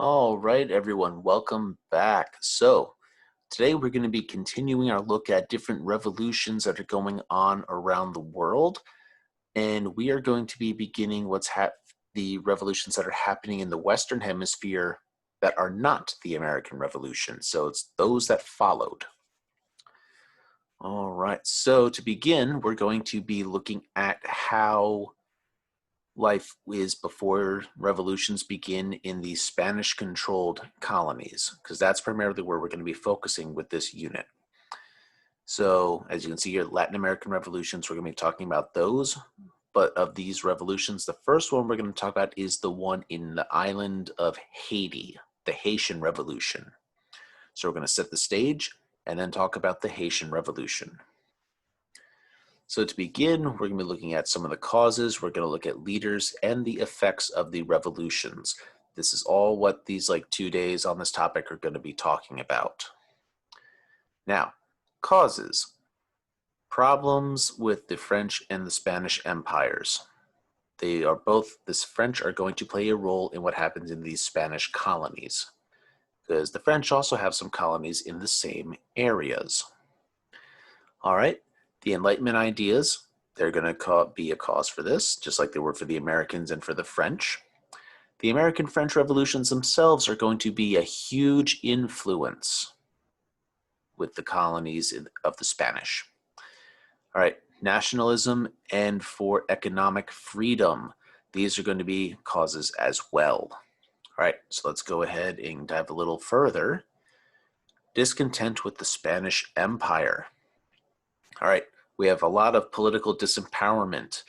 All right, everyone, welcome back. So, today we're going to be continuing our look at different revolutions that are going on around the world. And we are going to be beginning the revolutions that are happening in the Western Hemisphere that are not the American Revolution. So, it's those that followed. All right, so to begin, we're going to be looking at how life is before revolutions begin in the Spanish-controlled colonies, because that's primarily where we're going to be focusing with this unit. So, as you can see here, Latin American revolutions, we're going to be talking about those. But of these revolutions, the first one we're going to talk about is the one in the island of Haiti, the Haitian Revolution. So we're going to set the stage and then talk about the Haitian Revolution. So to begin, we're going to be looking at some of the causes. We're going to look at leaders and the effects of the revolutions. This is all what these 2 days on this topic are going to be talking about. Now, causes. Problems with the French and the Spanish empires. The French are going to play a role in what happens in these Spanish colonies, because the French also have some colonies in the same areas. All right. The Enlightenment ideas, they're going to be a cause for this, just like they were for the Americans and for the French. The American-French revolutions themselves are going to be a huge influence with the colonies of the Spanish. All right, nationalism and for economic freedom. These are going to be causes as well. All right, so let's go ahead and dive a little further. Discontent with the Spanish Empire. All right, we have a lot of political disempowerment.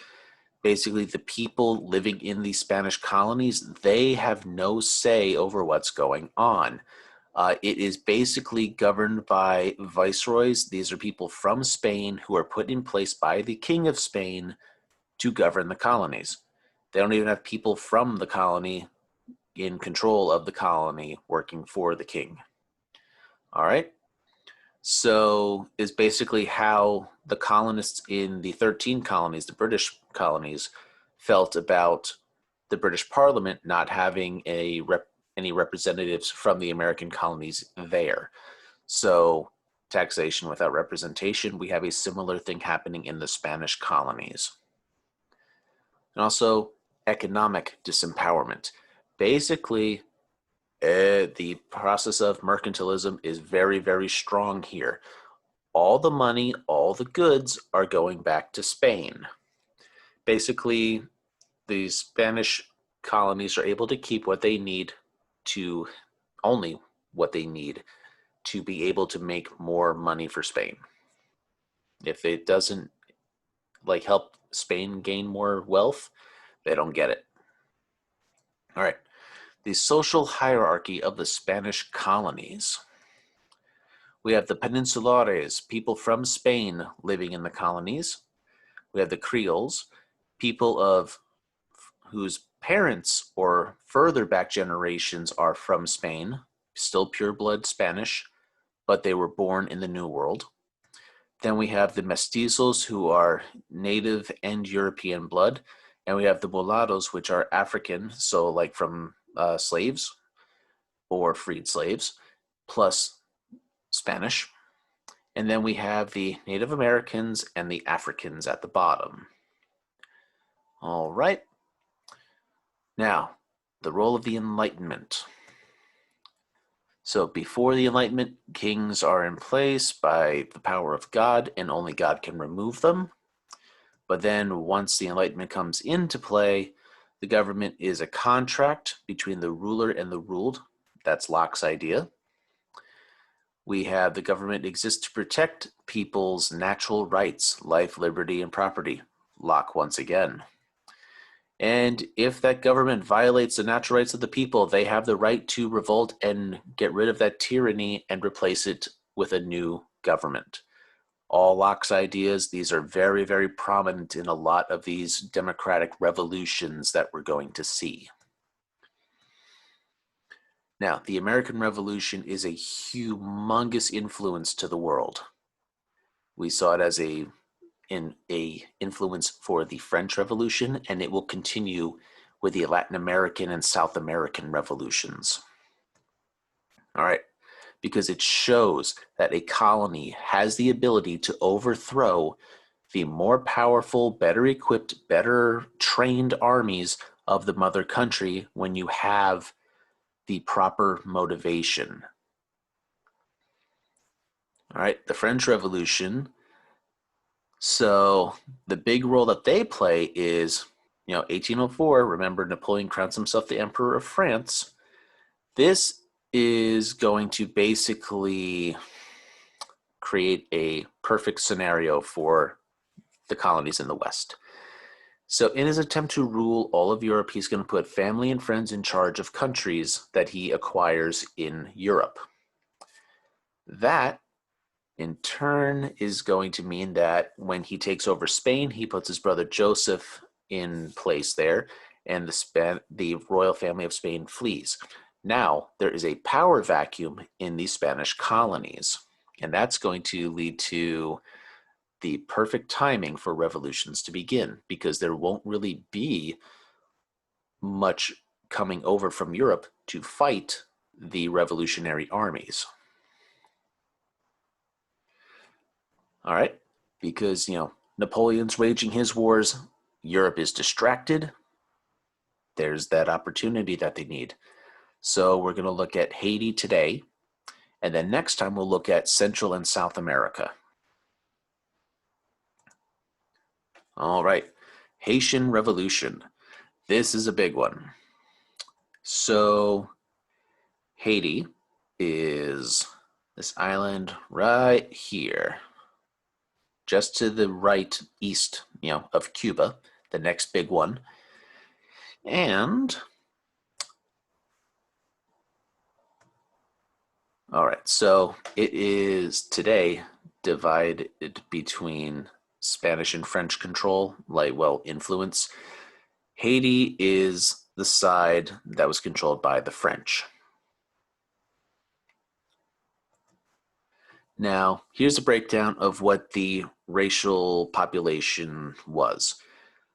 Basically, the people living in the Spanish colonies, they have no say over what's going on. It is basically governed by viceroys. These are people from Spain who are put in place by the King of Spain to govern the colonies. They don't even have people from the colony in control of the colony working for the king. All right. So is basically how the colonists in the 13 colonies, the British colonies, felt about the British Parliament not having any representatives from the American colonies there. So taxation without representation, we have a similar thing happening in the Spanish colonies. And also economic disempowerment. Basically, the process of mercantilism is very, very strong here. All the money, all the goods are going back to Spain. Basically, the Spanish colonies are able to keep what they need only what they need to be able to make more money for Spain. If it doesn't help Spain gain more wealth, they don't get it. All right. The social hierarchy of the Spanish colonies. We have the Peninsulares, people from Spain living in the colonies. We have the Creoles, people whose parents or further back generations are from Spain, still pure-blood Spanish, but they were born in the New World. Then we have the Mestizos, who are native and European blood, and we have the Mulattoes, which are African, so from slaves or freed slaves, plus Spanish. And then we have the Native Americans and the Africans at the bottom. All right. Now, the role of the Enlightenment. So before the Enlightenment, kings are in place by the power of God, and only God can remove them. But then once the Enlightenment comes into play, the government is a contract between the ruler and the ruled. That's Locke's idea. We have the government exists to protect people's natural rights, life, liberty, and property. Locke once again. And if that government violates the natural rights of the people, they have the right to revolt and get rid of that tyranny and replace it with a new government. All Locke's ideas, these are very, very prominent in a lot of these democratic revolutions that we're going to see. Now, the American Revolution is a humongous influence to the world. We saw it as an influence for the French Revolution, and it will continue with the Latin American and South American revolutions. All right, because it shows that a colony has the ability to overthrow the more powerful, better equipped, better trained armies of the mother country when you have the proper motivation. All right, the French Revolution. So the big role that they play is, 1804, remember Napoleon crowns himself the Emperor of France. This is going to basically create a perfect scenario for the colonies in the West. So in his attempt to rule all of Europe, he's going to put family and friends in charge of countries that he acquires in Europe. That, in turn, is going to mean that when he takes over Spain, he puts his brother Joseph in place there, and the royal family of Spain flees. Now, there is a power vacuum in these Spanish colonies, and that's going to lead to the perfect timing for revolutions to begin, because there won't really be much coming over from Europe to fight the revolutionary armies. All right, because Napoleon's waging his wars, Europe is distracted. There's that opportunity that they need. So we're going to look at Haiti today, and then next time we'll look at Central and South America. All right, Haitian Revolution. This is a big one. So Haiti is this island right here, just to the right east, of Cuba, the next big one. And all right, so it is today divided between Spanish and French control, influence. Haiti is the side that was controlled by the French. Now, here's a breakdown of what the racial population was.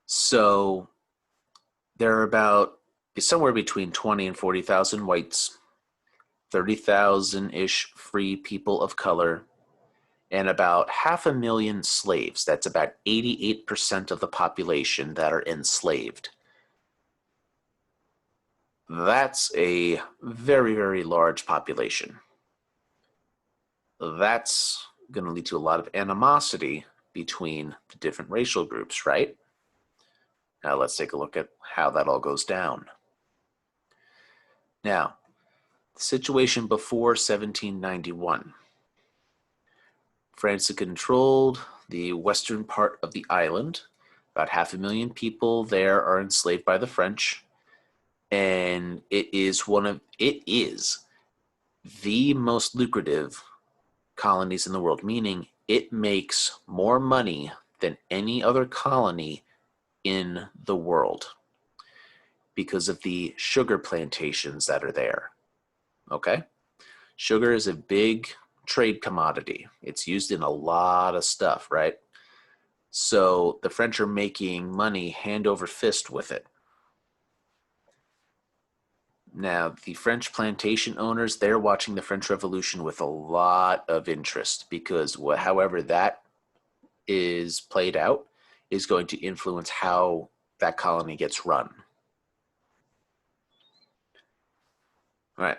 So there are about somewhere between 20 and 40,000 whites, 30,000-ish free people of color, and about 500,000 slaves. That's about 88% of the population that are enslaved. That's a very, very large population. That's going to lead to a lot of animosity between the different racial groups, right? Now let's take a look at how that all goes down. Now, the situation before 1791. France had controlled the western part of the island. About 500,000 people there are enslaved by the French, and it is the most lucrative colonies in the world, meaning it makes more money than any other colony in the world because of the sugar plantations that are there. Okay? Sugar is a big trade commodity. It's used in a lot of stuff, right? So the French are making money hand over fist with it. Now, the French plantation owners, they're watching the French Revolution with a lot of interest because however that is played out is going to influence how that colony gets run. All right.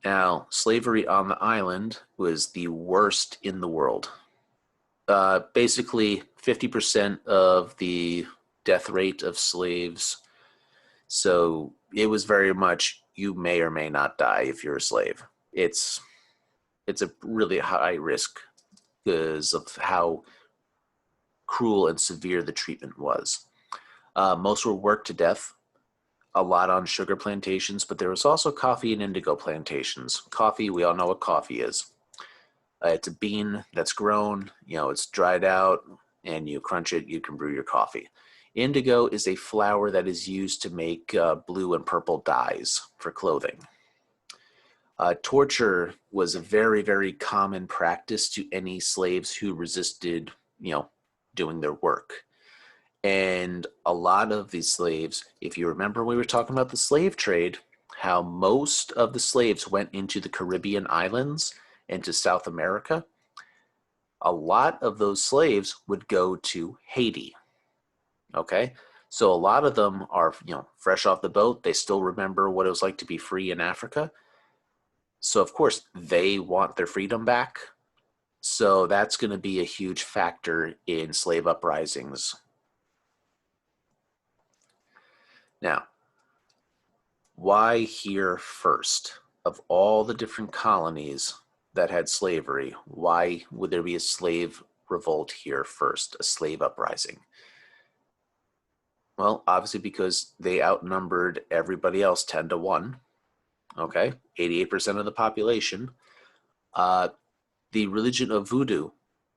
Now, slavery on the island was the worst in the world. Basically, 50% of the death rate of slaves. So it was very much you may or may not die if you're a slave. It's a really high risk because of how cruel and severe the treatment was. Most were worked to death, a lot on sugar plantations, but there was also coffee and indigo plantations. Coffee, we all know what coffee is. It's a bean that's grown, it's dried out, and you crunch it, you can brew your coffee. Indigo is a flower that is used to make blue and purple dyes for clothing. Torture was a very, very common practice to any slaves who resisted, doing their work. And a lot of these slaves, if you remember, we were talking about the slave trade, how most of the slaves went into the Caribbean islands and to South America, a lot of those slaves would go to Haiti. Okay, so a lot of them are, fresh off the boat. They still remember what it was like to be free in Africa. So of course they want their freedom back. So that's going to be a huge factor in slave uprisings. Now, why here first? Of all the different colonies that had slavery, why would there be a slave revolt here first, a slave uprising? Well, obviously because they outnumbered everybody else 10 to 1. Okay, 88% of the population. The religion of voodoo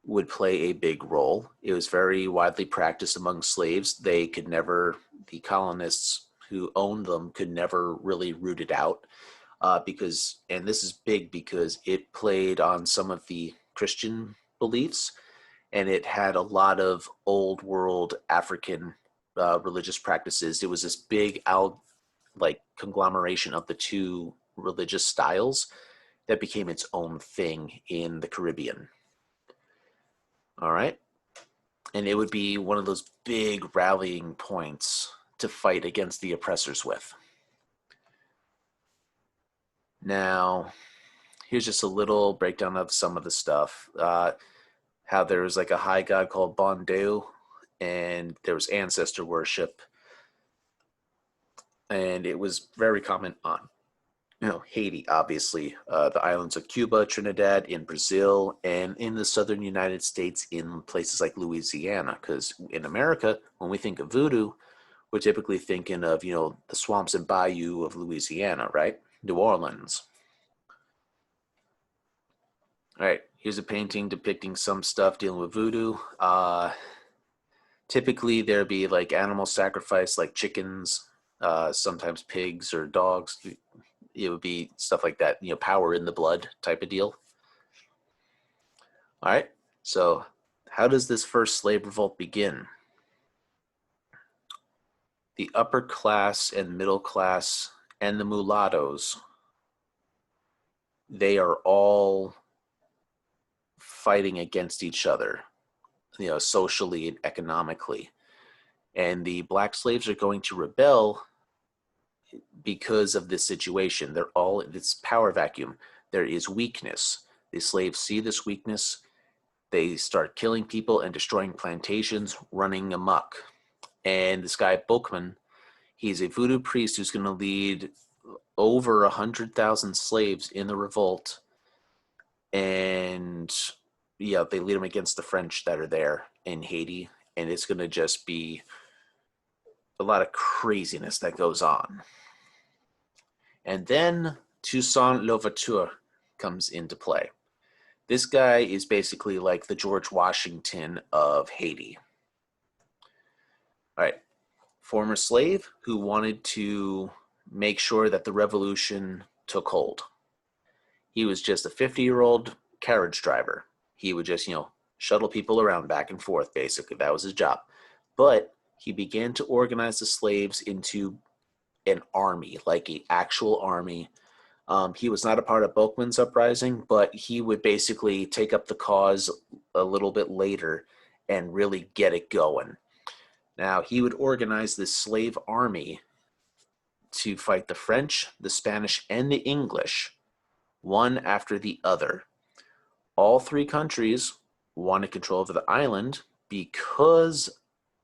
would play a big role. It was very widely practiced among slaves. The colonists who owned them could never really root it out because, and this is big because it played on some of the Christian beliefs, and it had a lot of old world African religious practices. It was this big conglomeration of the two religious styles that became its own thing in the Caribbean. All right. And it would be one of those big rallying points to fight against the oppressors with. Now, here's just a little breakdown of some of the stuff. How there was like a high god called Bon Dieu, and there was ancestor worship. And it was very common on Haiti, obviously, the islands of Cuba, Trinidad, in Brazil, and in the southern United States in places like Louisiana. Because in America, when we think of voodoo, we're typically thinking of, the swamps and bayou of Louisiana, right? New Orleans. All right, here's a painting depicting some stuff dealing with voodoo. Typically, there'd be like animal sacrifice, like chickens, sometimes pigs or dogs. It would be stuff like that, power in the blood type of deal. All right, so how does this first slave revolt begin? The upper class and middle class and the mulattoes, they are all fighting against each other, socially and economically. And the black slaves are going to rebel because of this situation. They're all in this power vacuum. There is weakness. The slaves see this weakness. They start killing people and destroying plantations, running amok. And this guy, Boukman, he's a voodoo priest who's going to lead over 100,000 slaves in the revolt. And they lead them against the French that are there in Haiti. And it's going to just be a lot of craziness that goes on. And then Toussaint Louverture comes into play. This guy is basically like the George Washington of Haiti. All right, former slave who wanted to make sure that the revolution took hold. He was just a 50-year-old carriage driver. He would just, shuttle people around back and forth, basically. That was his job. But he began to organize the slaves into an army, like an actual army. He was not a part of Boukman's uprising, but he would basically take up the cause a little bit later and really get it going. Now, he would organize this slave army to fight the French, the Spanish, and the English, one after the other. All three countries wanted control over the island because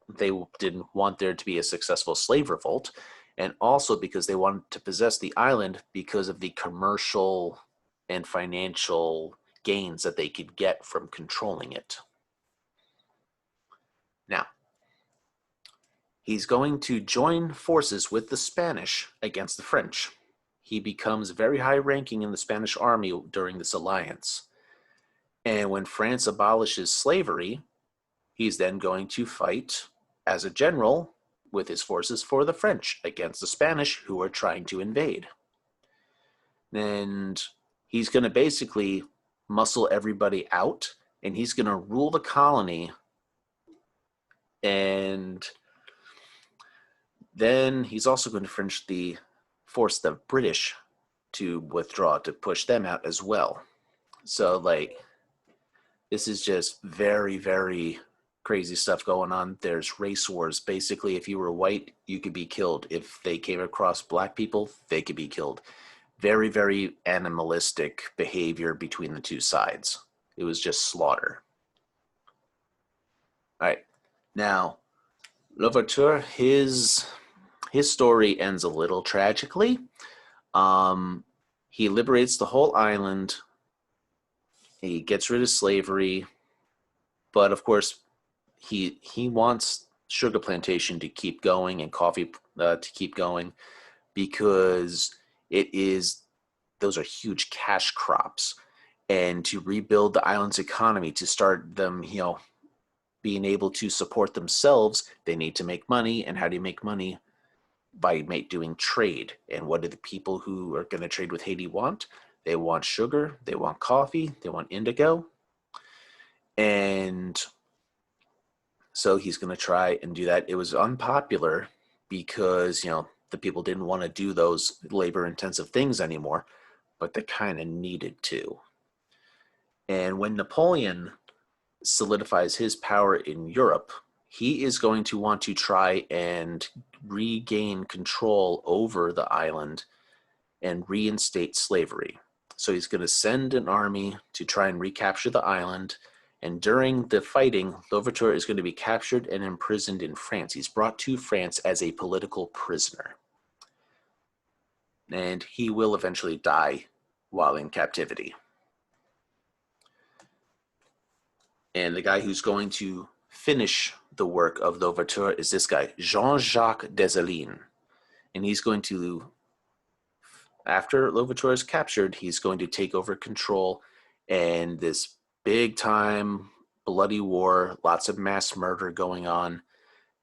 they didn't want there to be a successful slave revolt, and also because they wanted to possess the island because of the commercial and financial gains that they could get from controlling it. Now, he's going to join forces with the Spanish against the French. He becomes very high-ranking in the Spanish army during this alliance. And when France abolishes slavery, he's then going to fight as a general with his forces for the French against the Spanish who are trying to invade. And he's going to basically muscle everybody out, and he's going to rule the colony. And then he's also going to finish the force the British to withdraw, to push them out as well. So like, this is just very, very crazy stuff going on. There's race wars. Basically, if you were white, you could be killed. If they came across black people, they could be killed. Very, very animalistic behavior between the two sides. It was just slaughter. All right. Now, Louverture, his story ends a little tragically. He liberates the whole island. He gets rid of slavery, but of course, he wants sugar plantation to keep going and coffee to keep going because those are huge cash crops, and to rebuild the island's economy, to start them, being able to support themselves, they need to make money. And how do you make money? By doing trade. And what do the people who are going to trade with Haiti want? They want sugar, they want coffee, they want indigo. And so he's going to try and do that. It was unpopular because, the people didn't want to do those labor intensive things anymore, but they kind of needed to. And when Napoleon solidifies his power in Europe, he is going to want to try and regain control over the island and reinstate slavery. So he's going to send an army to try and recapture the island. And during the fighting, Louverture is going to be captured and imprisoned in France. He's brought to France as a political prisoner. And he will eventually die while in captivity. And the guy who's going to finish the work of Louverture is this guy, Jean-Jacques Dessalines. And he's going to, after Louverture is captured, he's going to take over control, and this big time bloody war, lots of mass murder going on.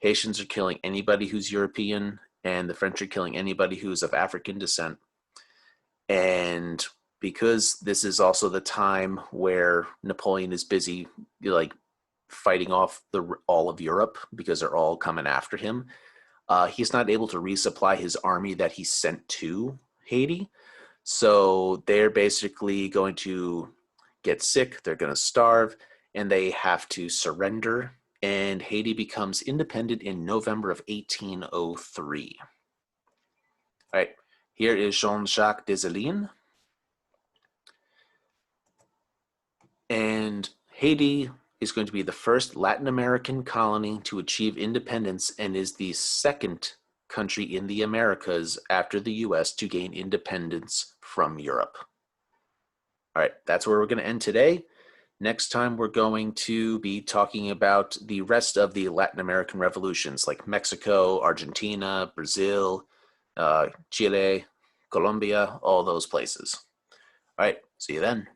Haitians are killing anybody who's European, and the French are killing anybody who's of African descent. And because this is also the time where Napoleon is busy, fighting off all of Europe because they're all coming after him, he's not able to resupply his army that he sent to Haiti. So they're basically going to get sick, they're going to starve, and they have to surrender. And Haiti becomes independent in November of 1803. All right, here is Jean-Jacques Dessalines. And Haiti is going to be the first Latin American colony to achieve independence and is the second country in the Americas after the US to gain independence from Europe. All right, that's where we're going to end today. Next time, we're going to be talking about the rest of the Latin American revolutions, like Mexico, Argentina, Brazil, Chile, Colombia, all those places. All right, see you then.